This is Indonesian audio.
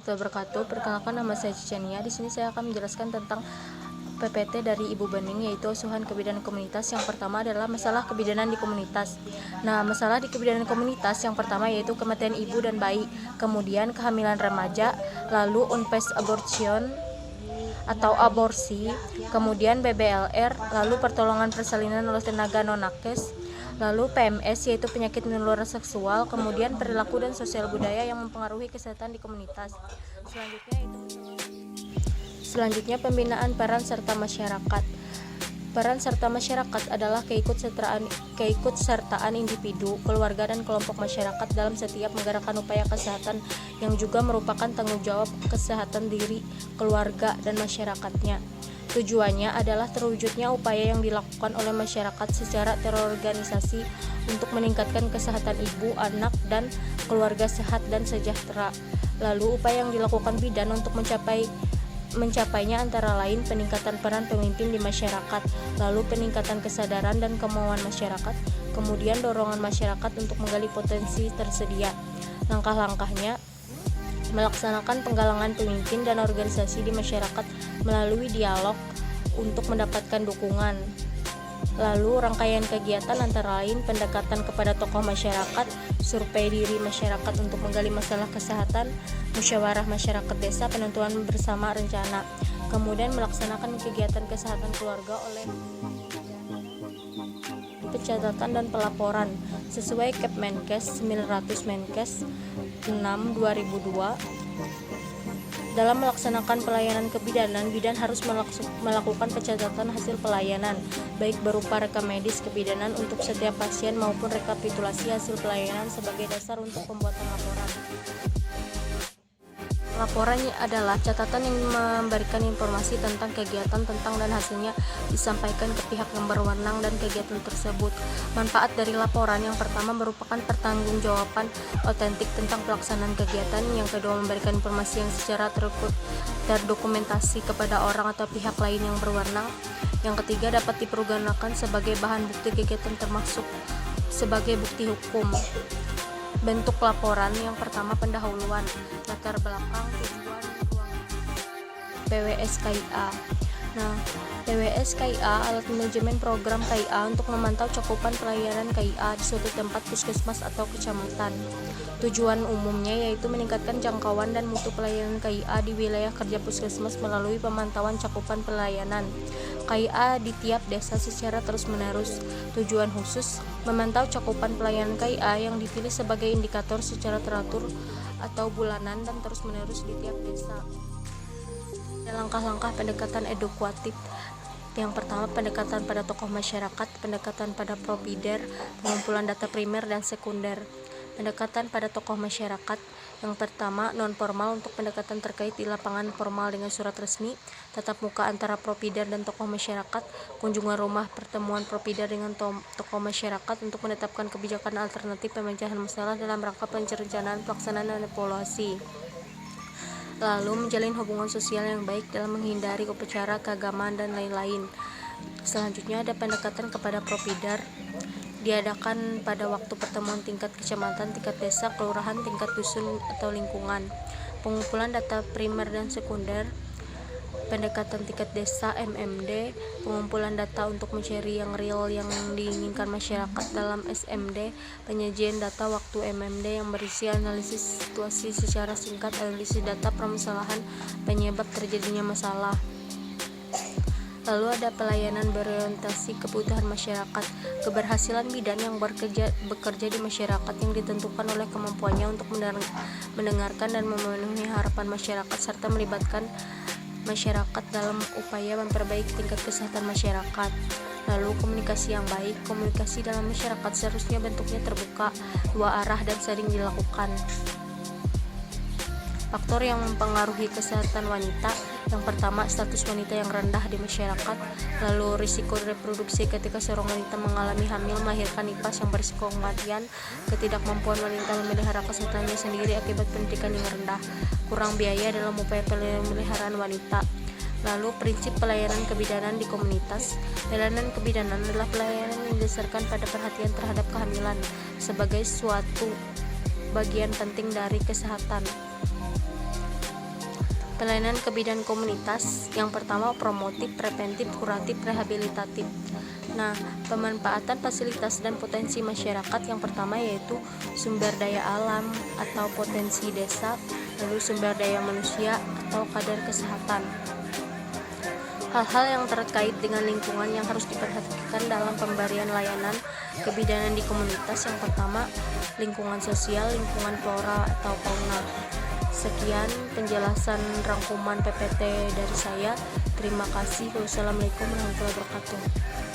warahmatullahi wabarakatuh. Perkenalkan, nama saya Cicenia. Di sini saya akan menjelaskan tentang PPT dari Ibu Bening, yaitu asuhan kebidanan komunitas. Yang pertama adalah masalah kebidanan di komunitas. Nah, masalah di kebidanan komunitas yang pertama yaitu kematian ibu dan bayi, kemudian kehamilan remaja, lalu unpaid abortion atau aborsi, kemudian BBLR, lalu pertolongan persalinan oleh tenaga non-nakes, lalu PMS yaitu penyakit menular seksual, kemudian perilaku dan sosial budaya yang mempengaruhi kesehatan di komunitas. Selanjutnya pembinaan peran serta masyarakat. Peran serta masyarakat adalah keikutsertaan individu, keluarga, dan kelompok masyarakat dalam setiap menggerakkan upaya kesehatan yang juga merupakan tanggung jawab kesehatan diri, keluarga, dan masyarakatnya. Tujuannya adalah terwujudnya upaya yang dilakukan oleh masyarakat secara terorganisasi untuk meningkatkan kesehatan ibu, anak, dan keluarga sehat dan sejahtera. Lalu upaya yang dilakukan bidan untuk mencapainya antara lain peningkatan peran pemimpin di masyarakat, lalu peningkatan kesadaran dan kemauan masyarakat, kemudian dorongan masyarakat untuk menggali potensi tersedia. Langkah-langkahnya melaksanakan penggalangan pemimpin dan organisasi di masyarakat melalui dialog untuk mendapatkan dukungan. Lalu rangkaian kegiatan antara lain pendekatan kepada tokoh masyarakat, survei diri masyarakat untuk menggali masalah kesehatan, musyawarah masyarakat desa, penentuan bersama rencana. Kemudian melaksanakan kegiatan kesehatan keluarga oleh pencatatan dan pelaporan sesuai Kepmenkes 900 Menkes 6/2002. Dalam melaksanakan pelayanan kebidanan, bidan harus melakukan pencatatan hasil pelayanan, baik berupa rekam medis kebidanan untuk setiap pasien maupun rekapitulasi hasil pelayanan sebagai dasar untuk pembuatan laporan. Laporannya adalah catatan yang memberikan informasi tentang kegiatan dan hasilnya disampaikan ke pihak yang berwenang dan kegiatan tersebut. Manfaat dari laporan yang pertama merupakan pertanggungjawaban otentik tentang pelaksanaan kegiatan, yang kedua memberikan informasi yang secara terdokumentasi kepada orang atau pihak lain yang berwenang, yang ketiga dapat dipergunakan sebagai bahan bukti kegiatan termasuk sebagai bukti hukum. Bentuk laporan yang pertama pendahuluan, latar belakang, tujuan, ruang PWS KIA. Nah, PWS KIA alat manajemen program KIA untuk memantau cakupan pelayanan KIA di suatu tempat puskesmas atau kecamatan. Tujuan umumnya yaitu meningkatkan jangkauan dan mutu pelayanan KIA di wilayah kerja puskesmas melalui pemantauan cakupan pelayanan KIA di tiap desa secara terus-menerus. Tujuan khusus memantau cakupan pelayanan KIA yang dipilih sebagai indikator secara teratur atau bulanan dan terus-menerus di tiap desa. Langkah-langkah pendekatan edukatif. Yang pertama, pendekatan pada tokoh masyarakat, pendekatan pada provider, pengumpulan data primer dan sekunder. Pendekatan pada tokoh masyarakat. Yang pertama, non-formal untuk pendekatan terkait di lapangan, formal dengan surat resmi, tatap muka antara provider dan tokoh masyarakat, kunjungan rumah, pertemuan provider dengan tokoh masyarakat untuk menetapkan kebijakan alternatif pemecahan masalah dalam rangka perencanaan, pelaksanaan, dan evaluasi. Lalu menjalin hubungan sosial yang baik dalam menghindari upacara keagamaan dan lain-lain. Selanjutnya ada pendekatan kepada provider, diadakan pada waktu pertemuan tingkat kecamatan, tingkat desa, kelurahan, tingkat dusun atau lingkungan. Pengumpulan data primer dan sekunder, pendekatan tingkat desa MMD, pengumpulan data untuk mencari yang real yang diinginkan masyarakat dalam SMD, penyajian data waktu MMD yang berisi analisis situasi secara singkat, analisis data permasalahan penyebab terjadinya masalah. Lalu ada pelayanan berorientasi kebutuhan masyarakat, keberhasilan bidan yang bekerja di masyarakat yang ditentukan oleh kemampuannya untuk mendengarkan dan memenuhi harapan masyarakat serta melibatkan masyarakat dalam upaya memperbaiki tingkat kesehatan masyarakat. Lalu komunikasi yang baik. Komunikasi dalam masyarakat seharusnya bentuknya terbuka, dua arah, dan sering dilakukan. Faktor yang mempengaruhi kesehatan wanita. Yang pertama, status wanita yang rendah di masyarakat. Lalu risiko reproduksi ketika seorang wanita mengalami hamil, melahirkan, nifas yang berisiko kematian. Ketidakmampuan wanita memelihara kesehatannya sendiri akibat pendidikan yang rendah. Kurang biaya dalam upaya pemeliharaan wanita. Lalu prinsip pelayanan kebidanan di komunitas. Pelayanan kebidanan adalah pelayanan yang didasarkan pada perhatian terhadap kehamilan sebagai suatu bagian penting dari kesehatan. Pelayanan ke bidang komunitas yang pertama promotif, preventif, kuratif, rehabilitatif. Nah, pemanfaatan fasilitas dan potensi masyarakat yang pertama yaitu sumber daya alam atau potensi desa, lalu sumber daya manusia atau kadar kesehatan. Hal-hal yang terkait dengan lingkungan yang harus diperhatikan dalam pemberian layanan kebidanan di komunitas yang pertama lingkungan sosial, lingkungan flora atau fauna. Sekian penjelasan rangkuman PPT dari saya. Terima kasih. Wassalamualaikum warahmatullahi wabarakatuh.